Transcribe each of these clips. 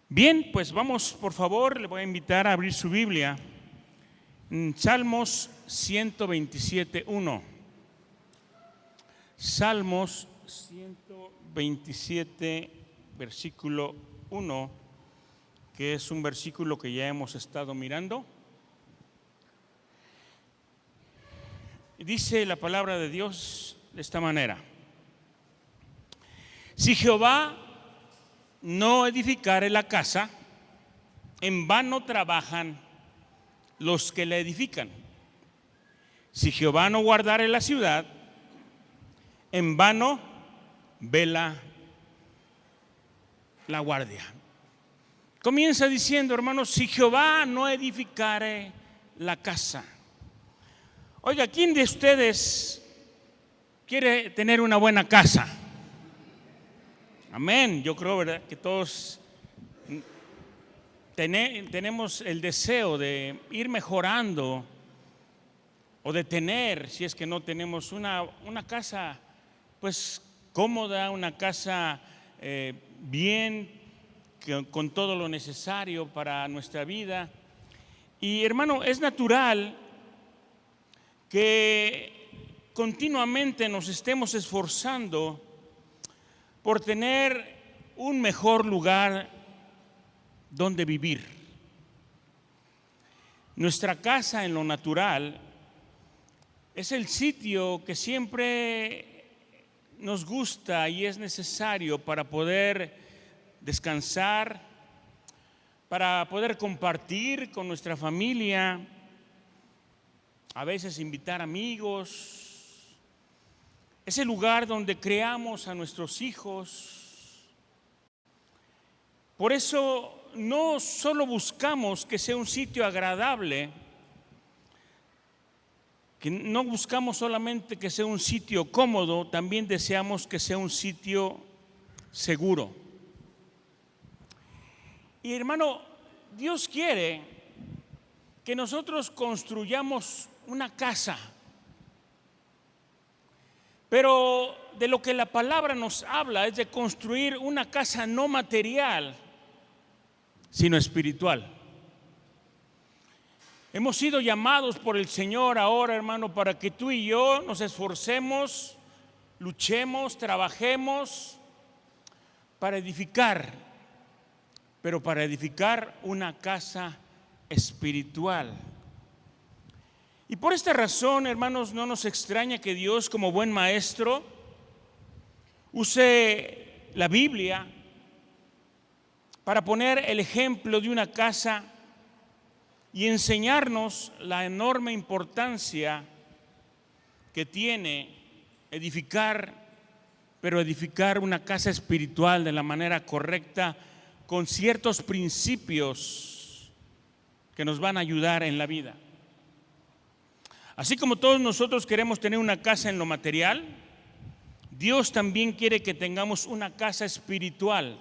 Bien, pues vamos, por favor, le voy a invitar a abrir su Biblia en Salmos 127:1. Salmos 127, versículo 1, que es un versículo que ya hemos estado mirando. Dice la palabra de Dios de esta manera: si Jehová no edificare la casa, en vano trabajan los que la edifican. Si Jehová no guardare la ciudad, en vano vela la guardia. Comienza diciendo, hermanos, si Jehová no edificare la casa. Oiga, ¿quién de ustedes quiere tener una buena casa? Amén. Yo creo, ¿verdad?, que todos tenemos el deseo de ir mejorando o de tener, si es que no tenemos una casa pues cómoda, una casa bien, con todo lo necesario para nuestra vida. Y hermano, es natural que continuamente nos estemos esforzando por tener un mejor lugar donde vivir. Nuestra casa, en lo natural, es el sitio que siempre nos gusta y es necesario para poder descansar, para poder compartir con nuestra familia, a veces invitar amigos. Es el lugar donde creamos a nuestros hijos. Por eso no solo buscamos que sea un sitio agradable, que no buscamos solamente que sea un sitio cómodo, también deseamos que sea un sitio seguro. Y hermano, Dios quiere que nosotros construyamos una casa. Pero de lo que la palabra nos habla es de construir una casa no material, sino espiritual. Hemos sido llamados por el Señor ahora, hermano, para que tú y yo nos esforcemos, luchemos, trabajemos para edificar, pero para edificar una casa espiritual. Y por esta razón, hermanos, no nos extraña que Dios, como buen maestro, use la Biblia para poner el ejemplo de una casa y enseñarnos la enorme importancia que tiene edificar, pero edificar una casa espiritual de la manera correcta, con ciertos principios que nos van a ayudar en la vida. Así como todos nosotros queremos tener una casa en lo material, Dios también quiere que tengamos una casa espiritual.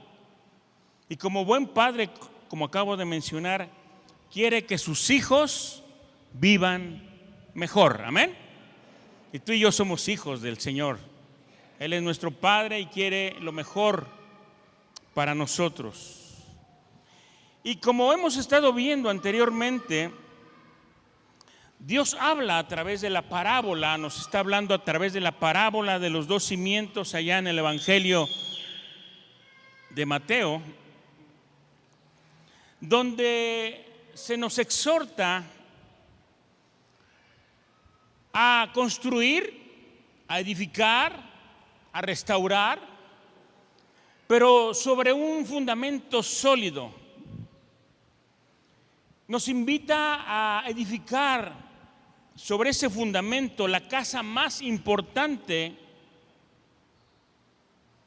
Y como buen padre, como acabo de mencionar, quiere que sus hijos vivan mejor. Amén. Y tú y yo somos hijos del Señor. Él es nuestro Padre y quiere lo mejor para nosotros. Y como hemos estado viendo anteriormente, Dios habla a través de la parábola, nos está hablando a través de la parábola de los dos cimientos allá en el Evangelio de Mateo, donde se nos exhorta a construir, a edificar, a restaurar, pero sobre un fundamento sólido. Nos invita a edificar sobre ese fundamento la casa más importante,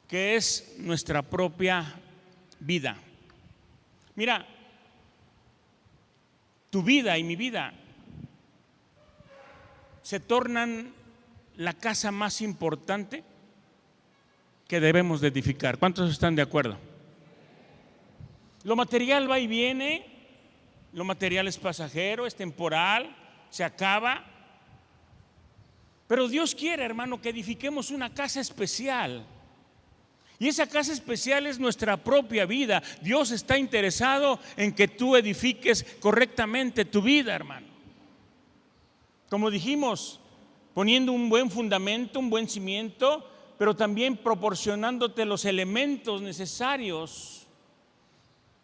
que es nuestra propia vida. Mira, tu vida y mi vida se tornan la casa más importante que debemos de edificar. ¿Cuántos están de acuerdo? Lo material va y viene, lo material es pasajero, es temporal, se acaba. Pero Dios quiere, hermano, que edifiquemos una casa especial. Y esa casa especial es nuestra propia vida. Dios está interesado en que tú edifiques correctamente tu vida, hermano. Como dijimos, poniendo un buen fundamento, un buen cimiento, pero también proporcionándote los elementos necesarios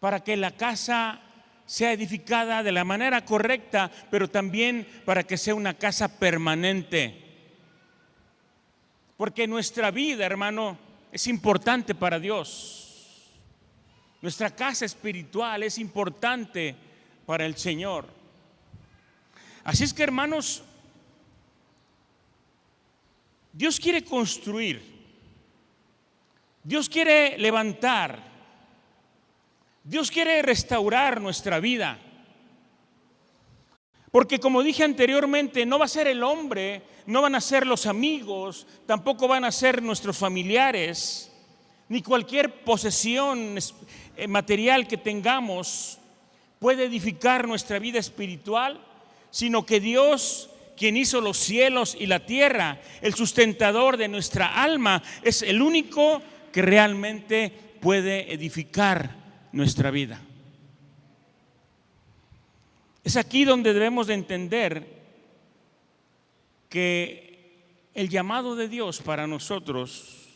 para que la casa sea edificada de la manera correcta, pero también para que sea una casa permanente. Porque nuestra vida, hermano, es importante para Dios. Nuestra casa espiritual es importante para el Señor. Así es que, hermanos, Dios quiere construir, Dios quiere levantar, Dios quiere restaurar nuestra vida. Porque como dije anteriormente, no va a ser el hombre, no van a ser los amigos, tampoco van a ser nuestros familiares, ni cualquier posesión material que tengamos puede edificar nuestra vida espiritual, sino que Dios, quien hizo los cielos y la tierra, el sustentador de nuestra alma, es el único que realmente puede edificar nuestra vida. Es aquí donde debemos de entender que el llamado de Dios para nosotros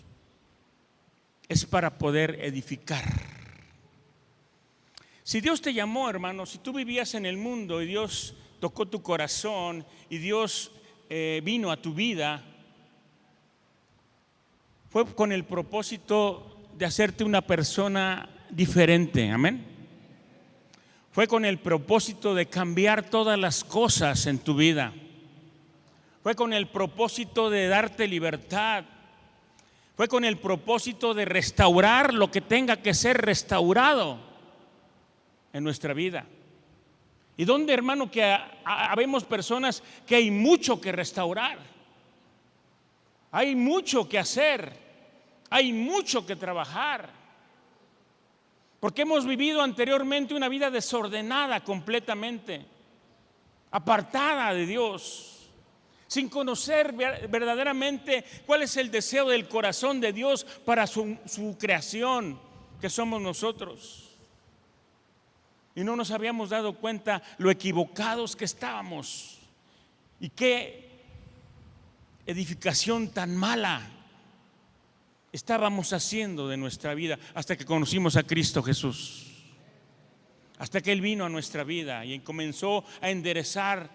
es para poder edificar. Si Dios te llamó, hermano, si tú vivías en el mundo y Dios tocó tu corazón y Dios vino a tu vida, fue con el propósito de hacerte una persona diferente, amén. Fue con el propósito de cambiar todas las cosas en tu vida. Fue con el propósito de darte libertad. Fue con el propósito de restaurar lo que tenga que ser restaurado en nuestra vida. ¿Y dónde, hermano, que habemos personas que hay mucho que restaurar? Hay mucho que hacer, hay mucho que trabajar. Porque hemos vivido anteriormente una vida desordenada completamente, apartada de Dios, sin conocer verdaderamente cuál es el deseo del corazón de Dios para su creación, que somos nosotros. Y no nos habíamos dado cuenta lo equivocados que estábamos y qué edificación tan mala estábamos haciendo de nuestra vida hasta que conocimos a Cristo Jesús, hasta que Él vino a nuestra vida y comenzó a enderezar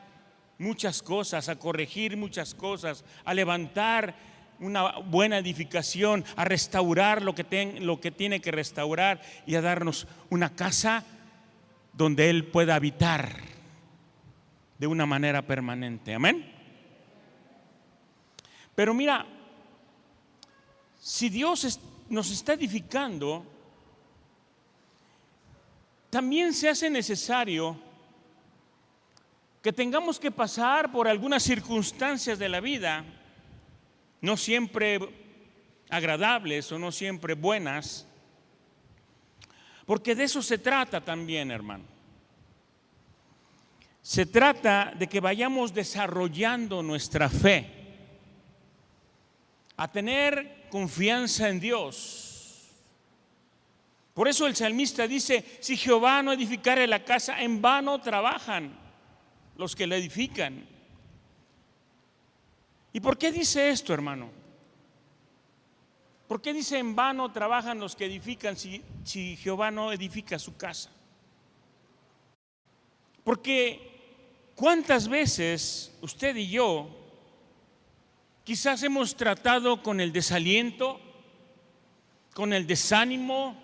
muchas cosas, a corregir muchas cosas, a levantar una buena edificación, a restaurar lo que tiene que restaurar y a darnos una casa donde Él pueda habitar de una manera permanente, amén. Pero mira, si Dios nos está edificando, también se hace necesario que tengamos que pasar por algunas circunstancias de la vida, no siempre agradables o no siempre buenas, porque de eso se trata también, hermano. Se trata de que vayamos desarrollando nuestra fe, a tener confianza en Dios. Por eso el salmista dice: si Jehová no edificare la casa, en vano trabajan los que la edifican. ¿Y por qué dice esto, hermano? ¿Por qué dice en vano trabajan los que edifican si Jehová no edifica su casa? Porque ¿cuántas veces usted y yo quizás hemos tratado con el desaliento, con el desánimo,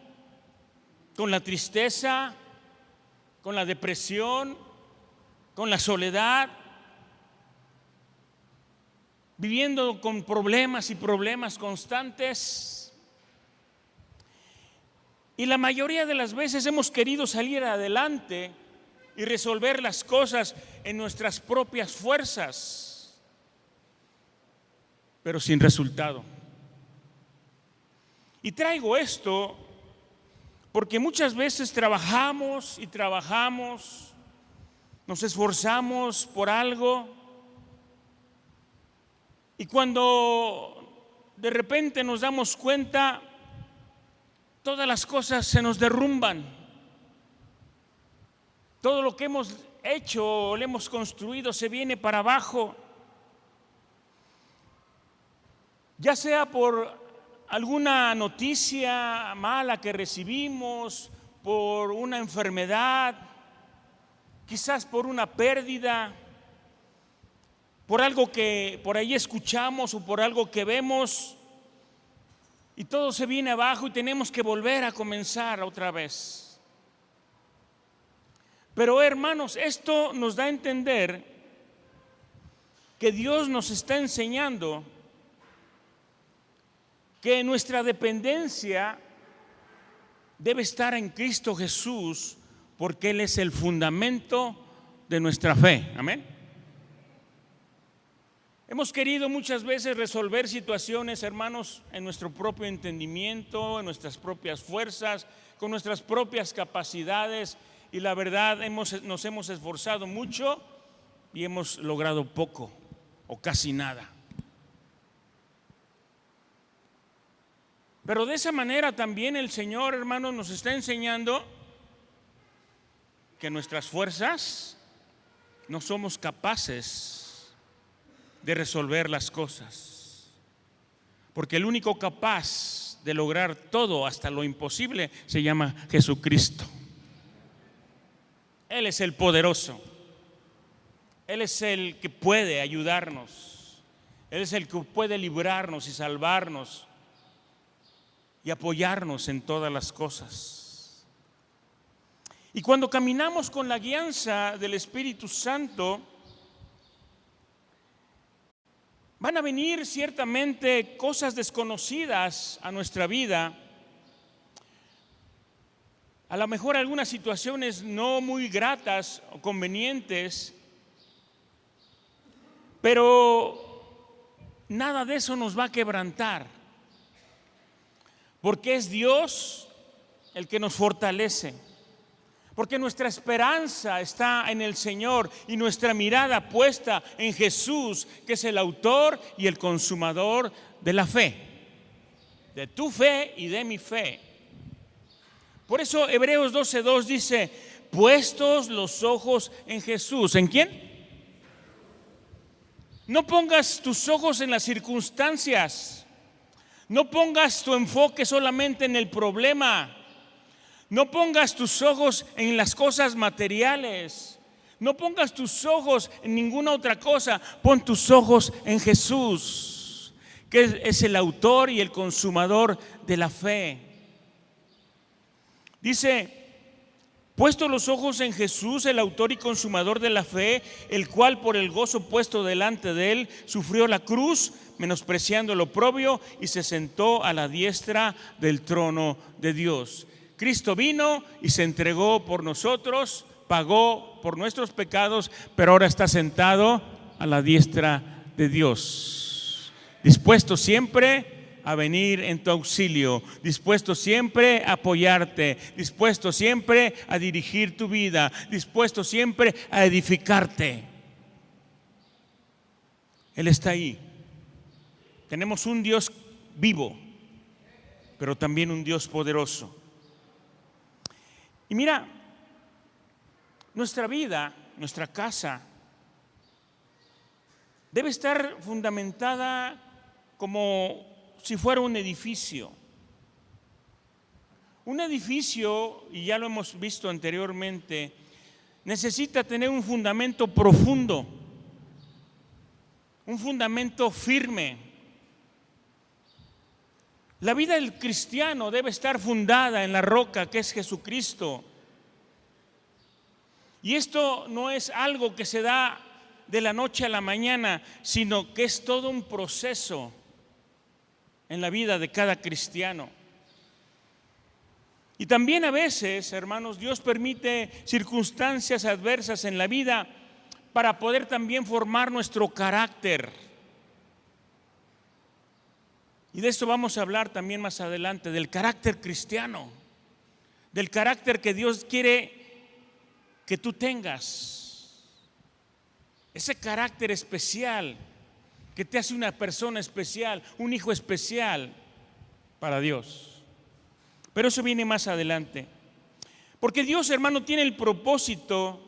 con la tristeza, con la depresión, con la soledad, viviendo con problemas y problemas constantes? Y la mayoría de las veces hemos querido salir adelante y resolver las cosas en nuestras propias fuerzas, pero sin resultado. Y traigo esto porque muchas veces trabajamos y trabajamos, nos esforzamos por algo, y cuando de repente nos damos cuenta, todas las cosas se nos derrumban. Todo lo que hemos hecho o le hemos construido se viene para abajo. Ya sea por alguna noticia mala que recibimos, por una enfermedad, quizás por una pérdida, por algo que por ahí escuchamos o por algo que vemos, y todo se viene abajo y tenemos que volver a comenzar otra vez. Pero hermanos, esto nos da a entender que Dios nos está enseñando que nuestra dependencia debe estar en Cristo Jesús, porque Él es el fundamento de nuestra fe. Amén. Hemos querido muchas veces resolver situaciones, hermanos, en nuestro propio entendimiento, en nuestras propias fuerzas, con nuestras propias capacidades, y la verdad nos hemos esforzado mucho y hemos logrado poco o casi nada. Pero de esa manera también el Señor, hermanos, nos está enseñando que nuestras fuerzas no somos capaces de resolver las cosas, porque el único capaz de lograr todo, hasta lo imposible, se llama Jesucristo. Él es el poderoso, Él es el que puede ayudarnos, Él es el que puede librarnos y salvarnos y apoyarnos en todas las cosas. Y cuando caminamos con la guianza del Espíritu Santo, van a venir ciertamente cosas desconocidas a nuestra vida, a lo mejor algunas situaciones no muy gratas o convenientes, pero nada de eso nos va a quebrantar, porque es Dios el que nos fortalece, porque nuestra esperanza está en el Señor y nuestra mirada puesta en Jesús, que es el autor y el consumador de la fe, de tu fe y de mi fe. Por eso Hebreos 12:2 dice: puestos los ojos en Jesús. ¿En quién? No pongas tus ojos en las circunstancias, no pongas tu enfoque solamente en el problema, no pongas tus ojos en las cosas materiales, no pongas tus ojos en ninguna otra cosa. Pon tus ojos en Jesús, que es el autor y el consumador de la fe. Dice: puesto los ojos en Jesús, el autor y consumador de la fe, el cual por el gozo puesto delante de él sufrió la cruz, menospreciando el oprobio, y se sentó a la diestra del trono de Dios. Cristo vino y se entregó por nosotros, pagó por nuestros pecados, pero ahora está sentado a la diestra de Dios, dispuesto siempre a venir en tu auxilio, dispuesto siempre a apoyarte, dispuesto siempre a dirigir tu vida, dispuesto siempre a edificarte. Él está ahí. Tenemos un Dios vivo, pero también un Dios poderoso. Y mira, nuestra vida, nuestra casa, debe estar fundamentada como si fuera un edificio. Un edificio, y ya lo hemos visto anteriormente, necesita tener un fundamento profundo, un fundamento firme. La vida del cristiano debe estar fundada en la roca que es Jesucristo. Y esto no es algo que se da de la noche a la mañana, sino que es todo un proceso en la vida de cada cristiano. Y también a veces, hermanos, Dios permite circunstancias adversas en la vida para poder también formar nuestro carácter. Y de esto vamos a hablar también más adelante, del carácter cristiano, del carácter que Dios quiere que tú tengas, ese carácter especial que te hace una persona especial, un hijo especial para Dios. Pero eso viene más adelante. Porque Dios, hermano, tiene el propósito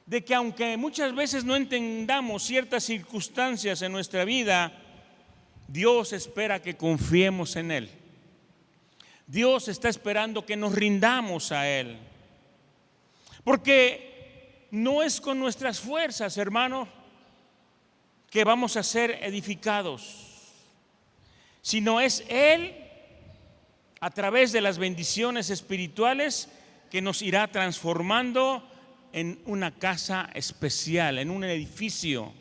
de que aunque muchas veces no entendamos ciertas circunstancias en nuestra vida, Dios espera que confiemos en Él. Dios está esperando que nos rindamos a Él. Porque no es con nuestras fuerzas, hermano, que vamos a ser edificados, sino es Él, a través de las bendiciones espirituales, que nos irá transformando en una casa especial, en un edificio.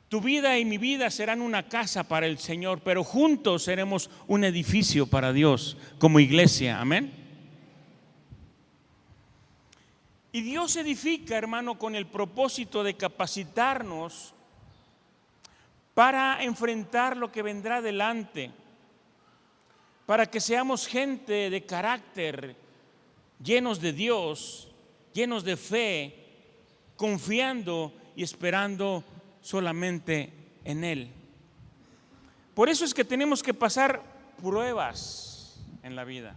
Tu vida y mi vida serán una casa para el Señor, pero juntos seremos un edificio para Dios como iglesia. Amén. Y Dios edifica, hermano, con el propósito de capacitarnos para enfrentar lo que vendrá adelante, para que seamos gente de carácter, llenos de Dios, llenos de fe, confiando y esperando solamente en Él. Por eso es que tenemos que pasar pruebas en la vida.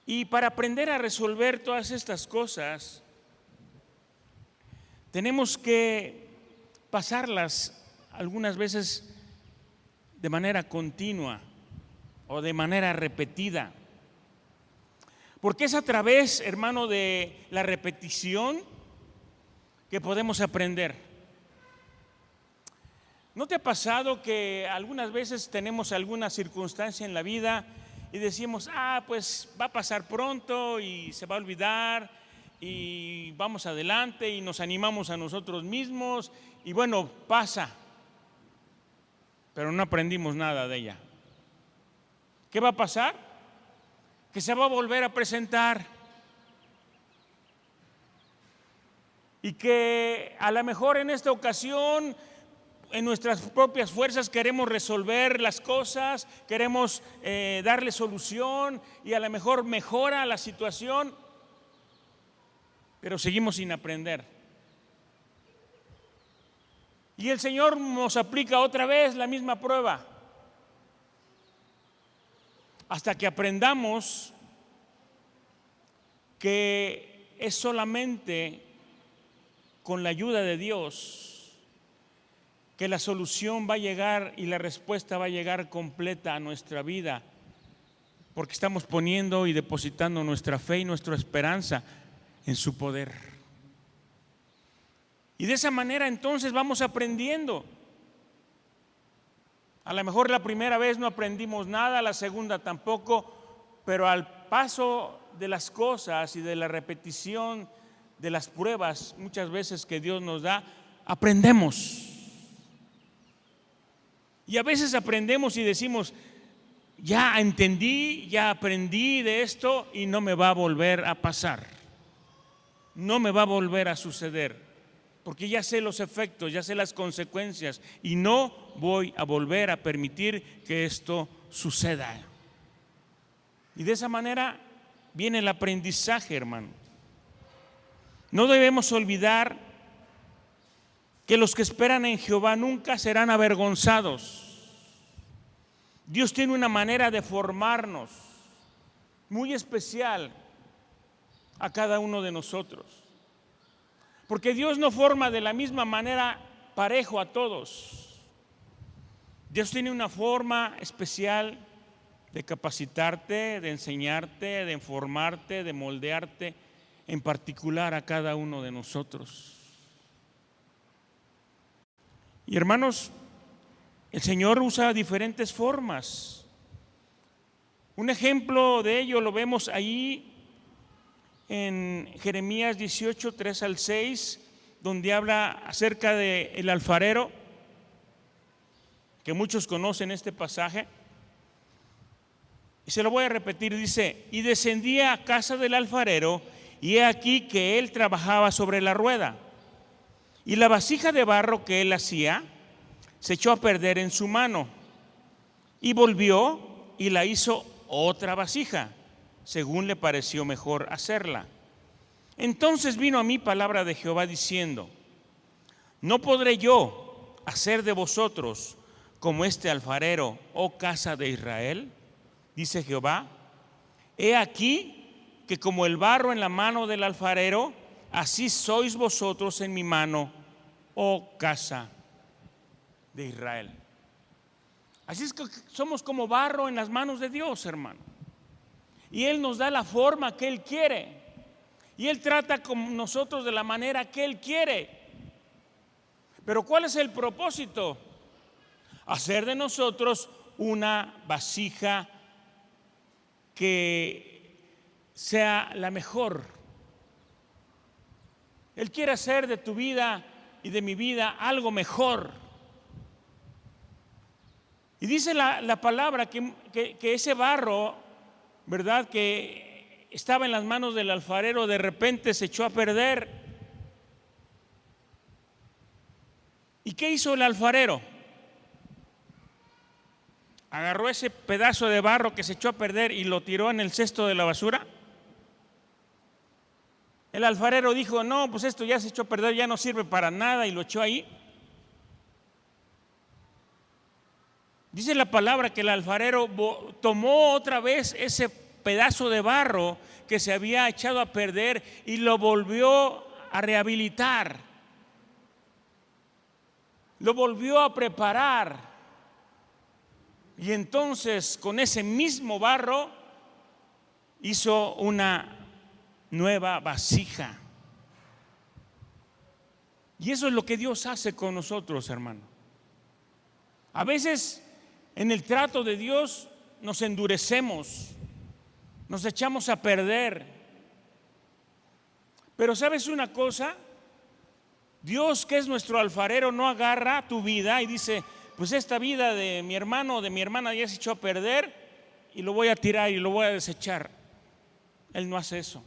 Y para aprender a resolver todas estas cosas, tenemos que pasarlas algunas veces de manera continua o de manera repetida. Porque es a través, hermano, de la repetición que podemos aprender. ¿No te ha pasado que algunas veces tenemos alguna circunstancia en la vida y decimos, pues va a pasar pronto y se va a olvidar y vamos adelante y nos animamos a nosotros mismos y bueno, pasa, pero no aprendimos nada de ella? ¿Qué va a pasar? Que se va a volver a presentar y que a lo mejor en esta ocasión, en nuestras propias fuerzas, queremos resolver las cosas, queremos darle solución y a lo mejor mejora la situación, pero seguimos sin aprender. Y el Señor nos aplica otra vez la misma prueba, hasta que aprendamos que es solamente con la ayuda de Dios que la solución va a llegar y la respuesta va a llegar completa a nuestra vida, porque estamos poniendo y depositando nuestra fe y nuestra esperanza en su poder. Y de esa manera entonces vamos aprendiendo. A lo mejor la primera vez no aprendimos nada, la segunda tampoco, pero al paso de las cosas y de la repetición de las pruebas muchas veces que Dios nos da, aprendemos. Y a veces aprendemos y decimos, ya entendí, ya aprendí de esto y no me va a volver a pasar, no me va a volver a suceder, porque ya sé los efectos, ya sé las consecuencias y no voy a volver a permitir que esto suceda. Y de esa manera viene el aprendizaje, hermano. No debemos olvidar que los que esperan en Jehová nunca serán avergonzados. Dios tiene una manera de formarnos muy especial a cada uno de nosotros, porque Dios no forma de la misma manera parejo a todos. Dios tiene una forma especial de capacitarte, de enseñarte, de formarte, de moldearte, en particular a cada uno de nosotros. Y hermanos, el Señor usa diferentes formas. Un ejemplo de ello lo vemos ahí en Jeremías 18, 3 al 6, donde habla acerca del alfarero, que muchos conocen este pasaje. Y se lo voy a repetir, dice: y descendía a casa del alfarero, y he aquí que él trabajaba sobre la rueda. Y la vasija de barro que él hacía se echó a perder en su mano. Y volvió y la hizo otra vasija, según le pareció mejor hacerla. Entonces vino a mí palabra de Jehová diciendo: no podré yo hacer de vosotros como este alfarero, oh casa de Israel? Dice Jehová. He aquí que como el barro en la mano del alfarero, así sois vosotros en mi mano, oh casa de Israel. Así es que somos como barro en las manos de Dios, hermano. Y Él nos da la forma que Él quiere. Y Él trata con nosotros de la manera que Él quiere. Pero ¿cuál es el propósito? Hacer de nosotros una vasija que sea la mejor. Él quiere hacer de tu vida y de mi vida algo mejor. Y dice la palabra que ese barro, ¿verdad?, que estaba en las manos del alfarero, de repente se echó a perder. ¿Y qué hizo el alfarero? Agarró ese pedazo de barro que se echó a perder y lo tiró en el cesto de la basura. El alfarero dijo: no, pues esto ya se echó a perder, ya no sirve para nada, y lo echó ahí. Dice la palabra que el alfarero tomó otra vez ese pedazo de barro que se había echado a perder y lo volvió a rehabilitar, lo volvió a preparar. Y entonces con ese mismo barro hizo una nueva vasija. Y eso es lo que Dios hace con nosotros, hermano. A veces en el trato de Dios nos endurecemos, nos echamos a perder. Pero ¿sabes una cosa? Dios, que es nuestro alfarero, no agarra tu vida y dice: pues esta vida de mi hermano o de mi hermana ya se echó a perder y lo voy a tirar y lo voy a desechar. Él no hace eso.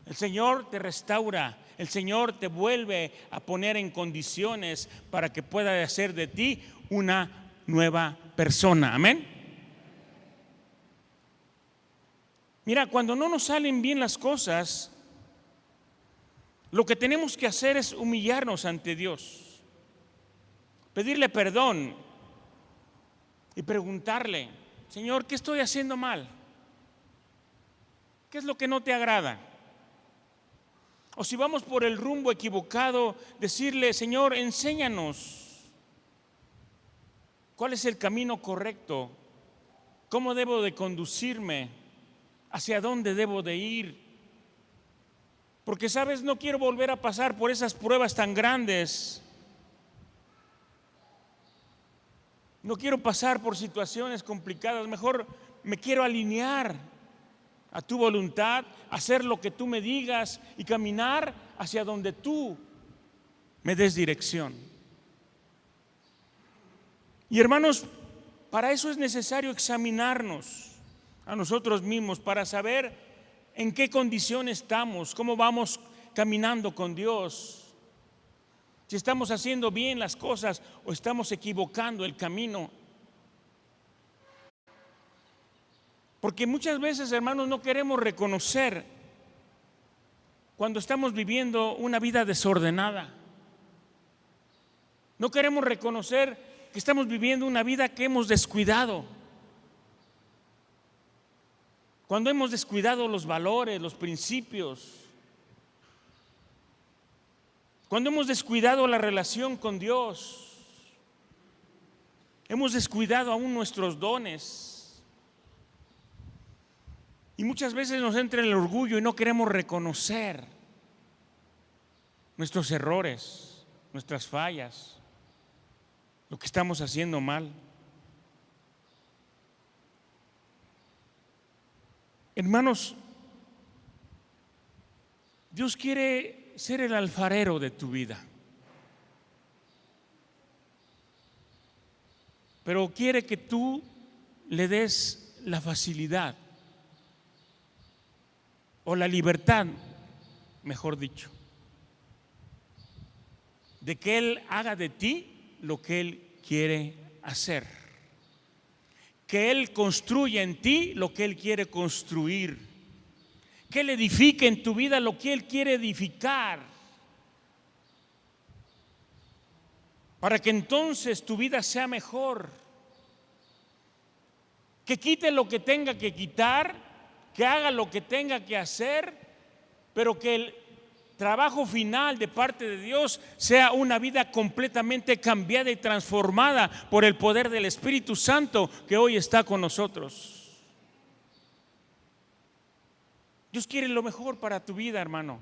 El Señor te restaura, el Señor te vuelve a poner en condiciones para que pueda hacer de ti una nueva persona. Amén. Mira, cuando no nos salen bien las cosas, lo que tenemos que hacer es humillarnos ante Dios, pedirle perdón y preguntarle: Señor, ¿qué estoy haciendo mal? ¿Qué es lo que no te agrada? O si vamos por el rumbo equivocado, decirle: Señor, enséñanos cuál es el camino correcto, cómo debo de conducirme, hacia dónde debo de ir. Porque, ¿sabes?, no quiero volver a pasar por esas pruebas tan grandes. No quiero pasar por situaciones complicadas. Mejor me quiero alinear a tu voluntad, hacer lo que tú me digas y caminar hacia donde tú me des dirección. Y hermanos, para eso es necesario examinarnos a nosotros mismos, para saber en qué condición estamos, cómo vamos caminando con Dios, si estamos haciendo bien las cosas o estamos equivocando el camino. Porque muchas veces, hermanos, no queremos reconocer cuando estamos viviendo una vida desordenada. No queremos reconocer que estamos viviendo una vida que hemos descuidado. Cuando hemos descuidado los valores, los principios. Cuando hemos descuidado la relación con Dios. Hemos descuidado aún nuestros dones. Y muchas veces nos entra el orgullo y no queremos reconocer nuestros errores, nuestras fallas, lo que estamos haciendo mal. Hermanos, Dios quiere ser el alfarero de tu vida, pero quiere que tú le des la facilidad o la libertad, mejor dicho, de que Él haga de ti lo que Él quiere hacer, que Él construya en ti lo que Él quiere construir, que Él edifique en tu vida lo que Él quiere edificar. para que entonces tu vida sea mejor. Que quite lo que tenga que quitar, que haga lo que tenga que hacer, pero que el trabajo final de parte de Dios sea una vida completamente cambiada y transformada por el poder del Espíritu Santo que hoy está con nosotros. Dios quiere lo mejor para tu vida, hermano.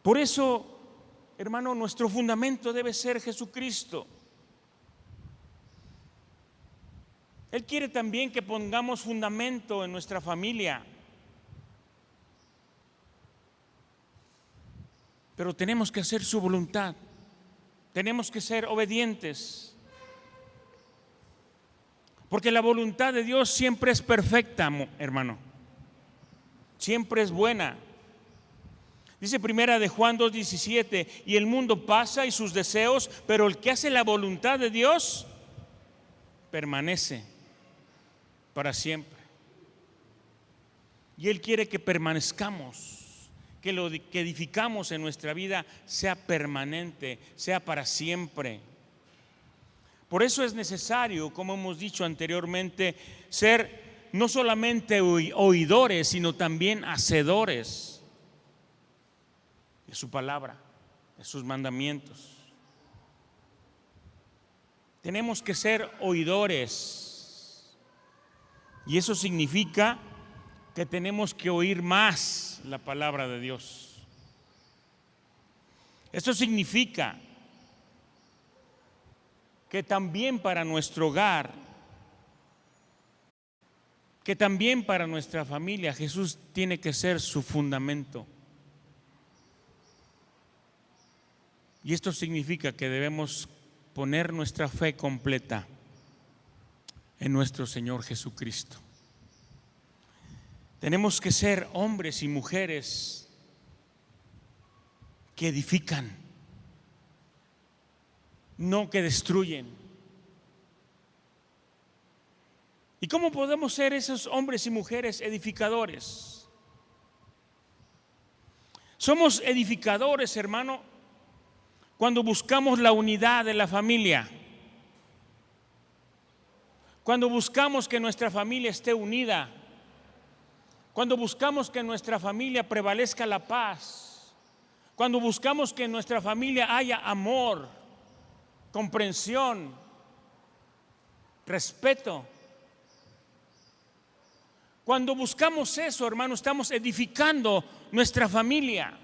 Por eso, hermano, nuestro fundamento debe ser Jesucristo. Él quiere también que pongamos fundamento en nuestra familia. Pero tenemos que hacer su voluntad. Tenemos que ser obedientes. Porque la voluntad de Dios siempre es perfecta, hermano. Siempre es buena. Dice primera de Juan 2:17, y el mundo pasa y sus deseos, pero el que hace la voluntad de Dios permanece para siempre. Y Él quiere que permanezcamos, que lo que edificamos en nuestra vida sea permanente, sea para siempre. Por eso es necesario, como hemos dicho anteriormente, ser no solamente oidores, sino también hacedores de su palabra, de sus mandamientos. Tenemos que ser oidores. Y eso significa que tenemos que oír más la palabra de Dios. Esto significa que también para nuestro hogar, que también para nuestra familia, Jesús tiene que ser su fundamento. Y esto significa que debemos poner nuestra fe completa en nuestro Señor Jesucristo. Tenemos que ser hombres y mujeres que edifican, no que destruyen. ¿Y cómo podemos ser esos hombres y mujeres edificadores? Somos edificadores, hermano, cuando buscamos la unidad de la familia. Cuando buscamos que nuestra familia esté unida, cuando buscamos que en nuestra familia prevalezca la paz, cuando buscamos que en nuestra familia haya amor, comprensión, respeto. Cuando buscamos eso, hermano, estamos edificando nuestra familia.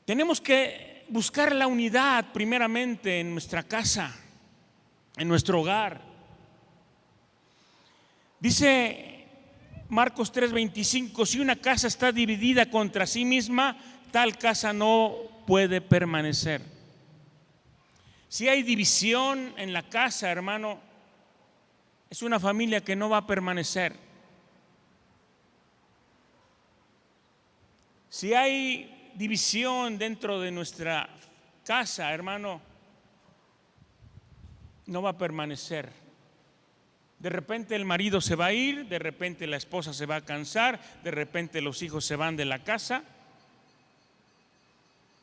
Tenemos que buscar la unidad primeramente en nuestra casa, en nuestro hogar. Dice Marcos 3:25, si una casa está dividida contra sí misma, tal casa no puede permanecer. Si hay división en la casa, hermano, es una familia que no va a permanecer. Si hay división dentro de nuestra casa, hermano, no va a permanecer. De repente el marido se va a ir, de repente la esposa se va a cansar, de repente los hijos se van de la casa.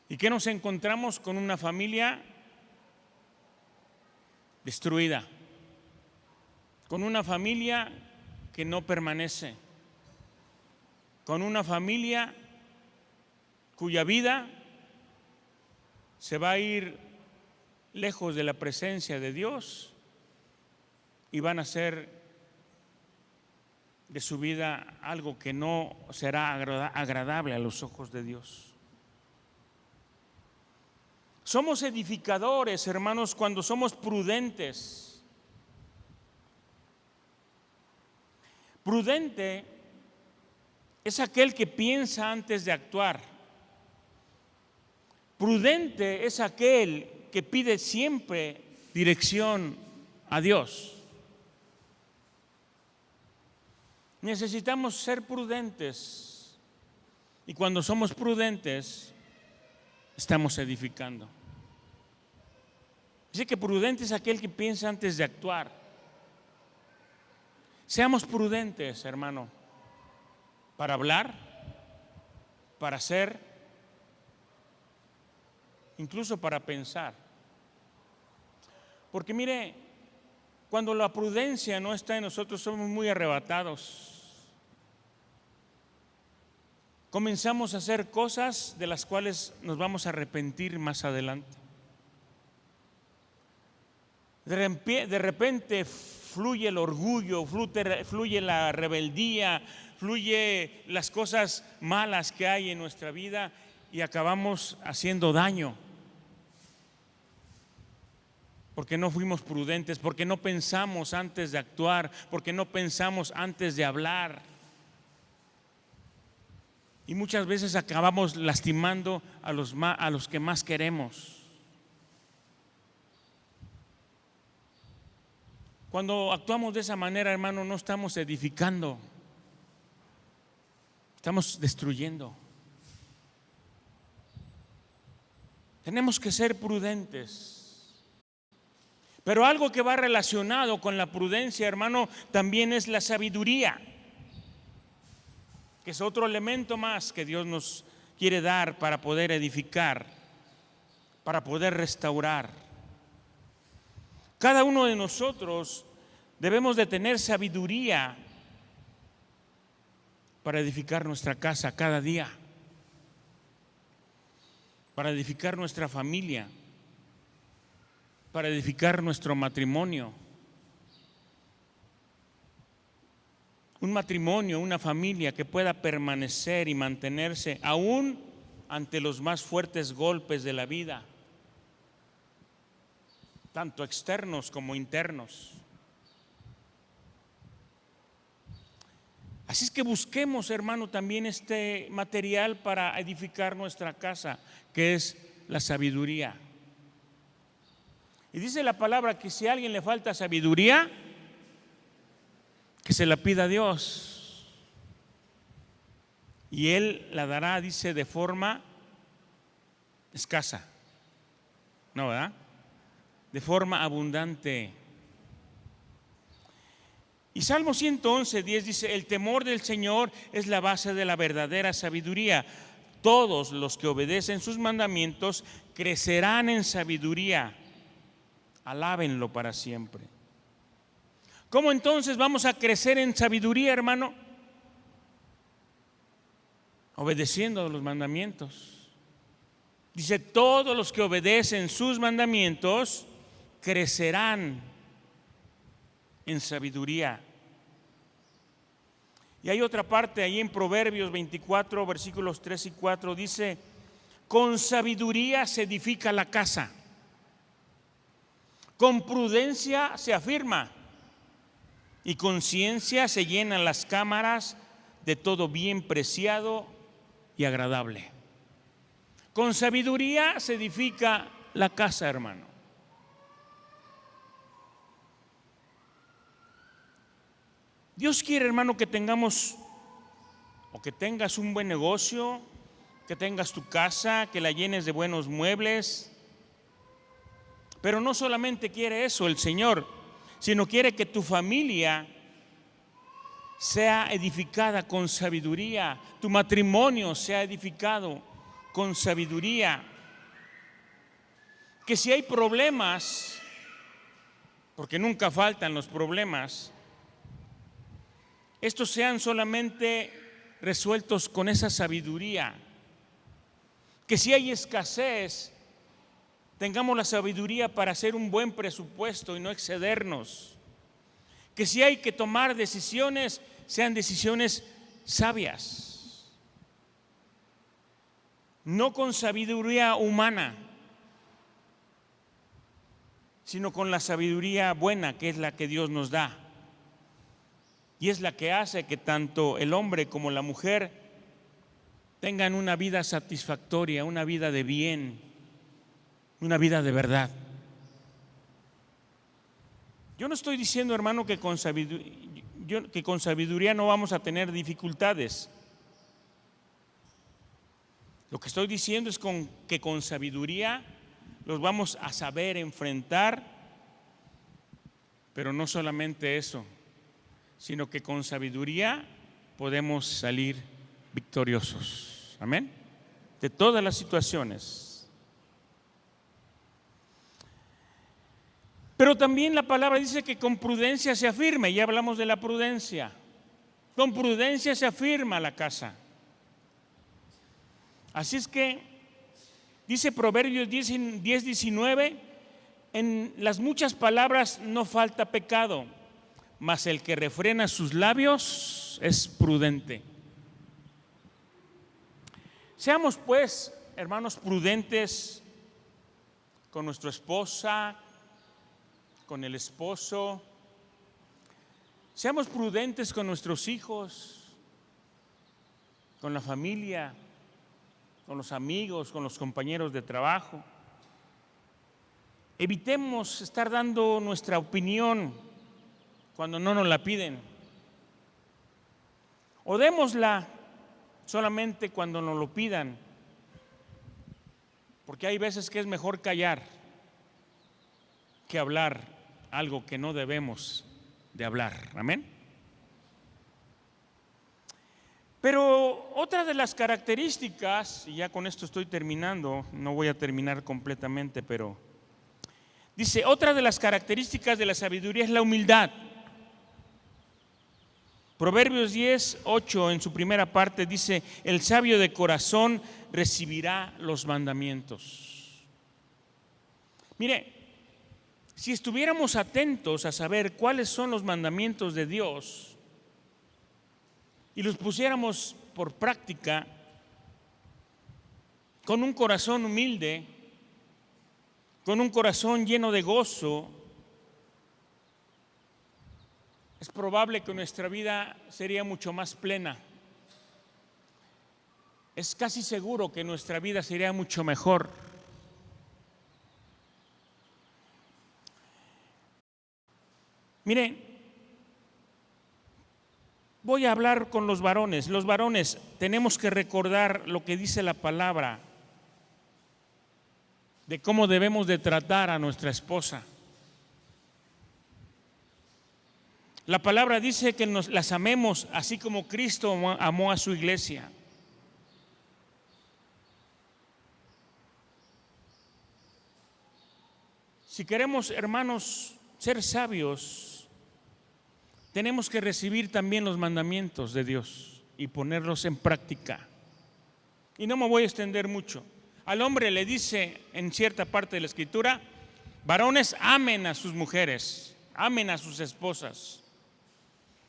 ¿Y qué nos encontramos? Con una familia destruida, con una familia que no permanece, con una familia cuya vida se va a ir lejos de la presencia de Dios y van a hacer de su vida algo que no será agradable a los ojos de Dios. Somos edificadores, hermanos, cuando somos prudentes. Prudente es aquel que piensa antes de actuar. Prudente es aquel que pide siempre dirección a Dios. Necesitamos ser prudentes. Y cuando somos prudentes, estamos edificando. Así que prudente es aquel que piensa antes de actuar. Seamos prudentes, hermano, para hablar, para hacer, incluso para pensar. Porque mire, cuando la prudencia no está en nosotros, somos muy arrebatados. Comenzamos a hacer cosas de las cuales nos vamos a arrepentir más adelante. De repente fluye el orgullo, fluye la rebeldía, fluye las cosas malas que hay en nuestra vida y acabamos haciendo daño. Porque no fuimos prudentes, porque no pensamos antes de actuar, porque no pensamos antes de hablar. Y muchas veces acabamos lastimando a los que más queremos. Cuando actuamos de esa manera, hermano, no estamos edificando, estamos destruyendo. Tenemos que ser prudentes. Pero algo que va relacionado con la prudencia, hermano, también es la sabiduría, que es otro elemento más que Dios nos quiere dar para poder edificar, para poder restaurar. Cada uno de nosotros debemos de tener sabiduría para edificar nuestra casa cada día, para edificar nuestra familia, para edificar nuestro matrimonio. Un matrimonio, una familia que pueda permanecer y mantenerse aún ante los más fuertes golpes de la vida, tanto externos como internos. Así es que busquemos, hermano, también este material para edificar nuestra casa, que es la sabiduría. Y dice la palabra que si a alguien le falta sabiduría, que se la pida a Dios. Y Él la dará, dice, de forma escasa. ¿No, verdad? De forma abundante. Y Salmo 111:10 dice: el temor del Señor es la base de la verdadera sabiduría. Todos los que obedecen sus mandamientos crecerán en sabiduría. Alábenlo para siempre. ¿Cómo entonces vamos a crecer en sabiduría, hermano? Obedeciendo los mandamientos. Dice: todos los que obedecen sus mandamientos crecerán en sabiduría. Y hay otra parte ahí en Proverbios 24, versículos 3 y 4, dice: con sabiduría se edifica la casa, con prudencia se afirma, y con ciencia se llenan las cámaras de todo bien preciado y agradable. Con sabiduría se edifica la casa, hermano. Dios quiere, hermano, que tengamos o que tengas un buen negocio, que tengas tu casa, que la llenes de buenos muebles. Pero no solamente quiere eso el Señor, sino quiere que tu familia sea edificada con sabiduría, tu matrimonio sea edificado con sabiduría. Que si hay problemas, porque nunca faltan los problemas, estos sean solamente resueltos con esa sabiduría. Que si hay escasez, tengamos la sabiduría para hacer un buen presupuesto y no excedernos. Que si hay que tomar decisiones, sean decisiones sabias. No con sabiduría humana, sino con la sabiduría buena, que es la que Dios nos da. Y es la que hace que tanto el hombre como la mujer tengan una vida satisfactoria, una vida de bien, una vida de verdad. Yo no estoy diciendo, hermano, que con sabiduría no vamos a tener dificultades. Lo que estoy diciendo es que con sabiduría los vamos a saber enfrentar, pero no solamente eso, sino que con sabiduría podemos salir victoriosos. Amén. De todas las situaciones. Pero también la palabra dice que con prudencia se afirma, y ya hablamos de la prudencia. Con prudencia se afirma la casa. Así es que dice Proverbios 10:19, en las muchas palabras no falta pecado, mas el que refrena sus labios es prudente. Seamos pues, hermanos, prudentes con nuestra esposa, con el esposo. Seamos prudentes con nuestros hijos, con la familia, con los amigos, con los compañeros de trabajo. Evitemos estar dando nuestra opinión cuando no nos la piden. O démosla solamente cuando nos lo pidan, porque hay veces que es mejor callar que hablar algo que no debemos de hablar. Amén. Pero otra de las características, y ya con esto estoy terminando, no voy a terminar completamente, pero dice, otra de las características de la sabiduría es la humildad. Proverbios 10:8 en su primera parte dice, el sabio de corazón recibirá los mandamientos. Mire, si estuviéramos atentos a saber cuáles son los mandamientos de Dios y los pusiéramos por práctica con un corazón humilde, con un corazón lleno de gozo, es probable que nuestra vida sería mucho más plena. Es casi seguro que nuestra vida sería mucho mejor. Miren, voy a hablar con los varones. Los varones tenemos que recordar lo que dice la palabra de cómo debemos de tratar a nuestra esposa. La palabra dice que las amemos así como Cristo amó a su iglesia. Si queremos, hermanos, ser sabios, tenemos que recibir también los mandamientos de Dios y ponerlos en práctica. Y no me voy a extender mucho. Al hombre le dice en cierta parte de la Escritura, varones, amen a sus mujeres, amen a sus esposas.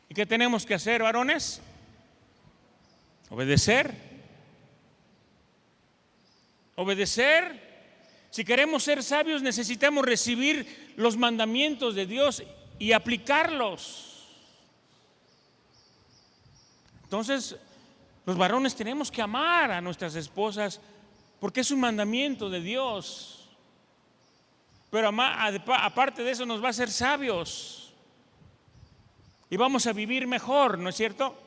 ¿Y qué tenemos que hacer, varones? Obedecer. Obedecer. Si queremos ser sabios, necesitamos recibir los mandamientos de Dios y aplicarlos. Entonces, los varones tenemos que amar a nuestras esposas porque es un mandamiento de Dios. Pero aparte de eso nos va a hacer sabios. Y vamos a vivir mejor, ¿no es cierto?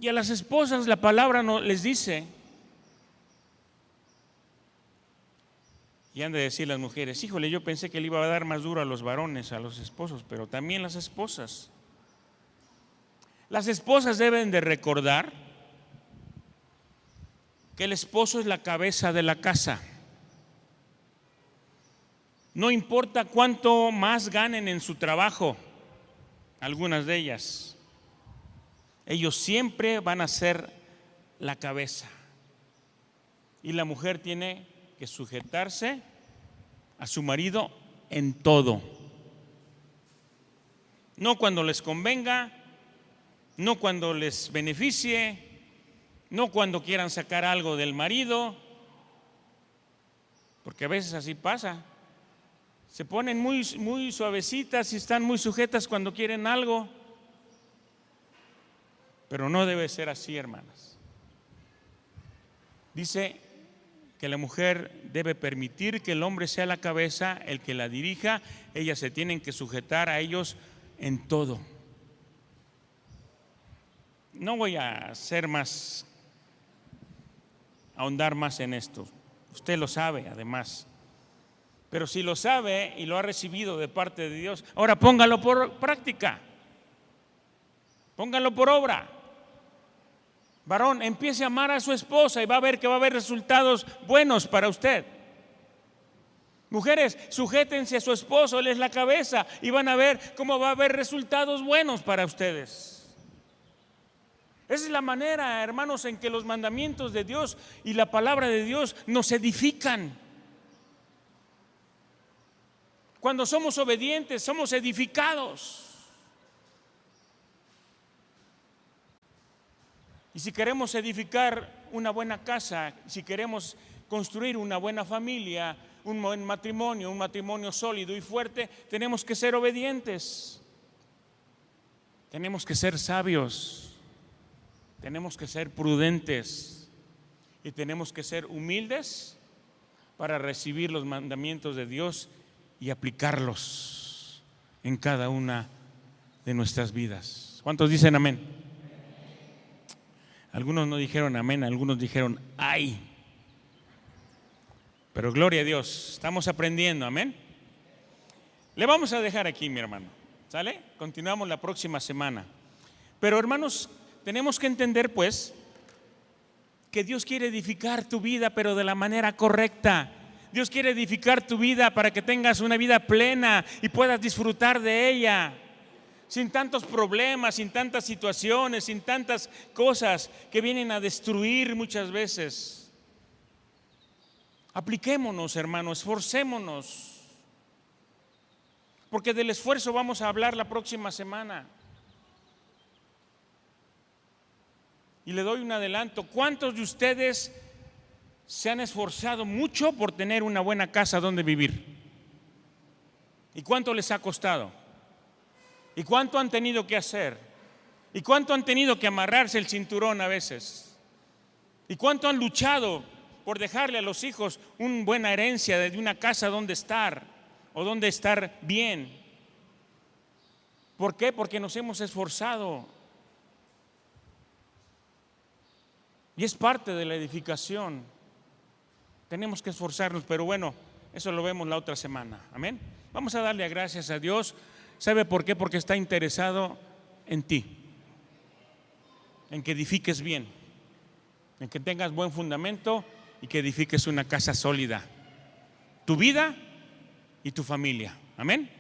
Y a las esposas la palabra no les dice, y han de decir las mujeres, híjole, yo pensé que le iba a dar más duro a los varones, a los esposos, pero también las esposas. Las esposas deben de recordar que el esposo es la cabeza de la casa. No importa cuánto más ganen en su trabajo, algunas de ellas, ellos siempre van a ser la cabeza. Y la mujer tiene que sujetarse a su marido en todo. No cuando les convenga, no cuando les beneficie, no cuando quieran sacar algo del marido, porque a veces así pasa. Se ponen muy suavecitas y están muy sujetas cuando quieren algo. Pero no debe ser así, hermanas. Dice que la mujer debe permitir que el hombre sea la cabeza, el que la dirija. Ellas se tienen que sujetar a ellos en todo. No voy a ahondar más en esto. Usted lo sabe, además. Pero si lo sabe y lo ha recibido de parte de Dios, ahora póngalo por práctica. Póngalo por obra. Varón, empiece a amar a su esposa y va a ver que va a haber resultados buenos para usted. Mujeres, sujétense a su esposo, él es la cabeza, y van a ver cómo va a haber resultados buenos para ustedes. Esa es la manera, hermanos, en que los mandamientos de Dios y la palabra de Dios nos edifican. Cuando somos obedientes, somos edificados. Y si queremos edificar una buena casa, si queremos construir una buena familia, un buen matrimonio, un matrimonio sólido y fuerte, tenemos que ser obedientes. Tenemos que ser sabios. Tenemos que ser prudentes. Y tenemos que ser humildes para recibir los mandamientos de Dios y aplicarlos en cada una de nuestras vidas. ¿Cuántos dicen amén? Algunos no dijeron amén, algunos dijeron ay. Pero gloria a Dios, estamos aprendiendo, amén. Le vamos a dejar aquí, mi hermano, ¿sale? Continuamos la próxima semana. Pero hermanos, tenemos que entender pues que Dios quiere edificar tu vida, pero de la manera correcta. Dios quiere edificar tu vida para que tengas una vida plena y puedas disfrutar de ella, sin tantos problemas, sin tantas situaciones, sin tantas cosas que vienen a destruir muchas veces. Apliquémonos, hermanos, esforcémonos, porque del esfuerzo vamos a hablar la próxima semana. Y le doy un adelanto: ¿cuántos de ustedes se han esforzado mucho por tener una buena casa donde vivir? ¿Y cuánto les ha costado? ¿Y cuánto han tenido que hacer? ¿Y cuánto han tenido que amarrarse el cinturón a veces? ¿Y cuánto han luchado por dejarle a los hijos una buena herencia de una casa donde estar o donde estar bien? ¿Por qué? Porque nos hemos esforzado. Y es parte de la edificación. Tenemos que esforzarnos, pero bueno, eso lo vemos la otra semana. Amén. Vamos a darle gracias a Dios. ¿Sabe por qué? Porque está interesado en ti, en que edifiques bien, en que tengas buen fundamento y que edifiques una casa sólida, tu vida y tu familia. Amén.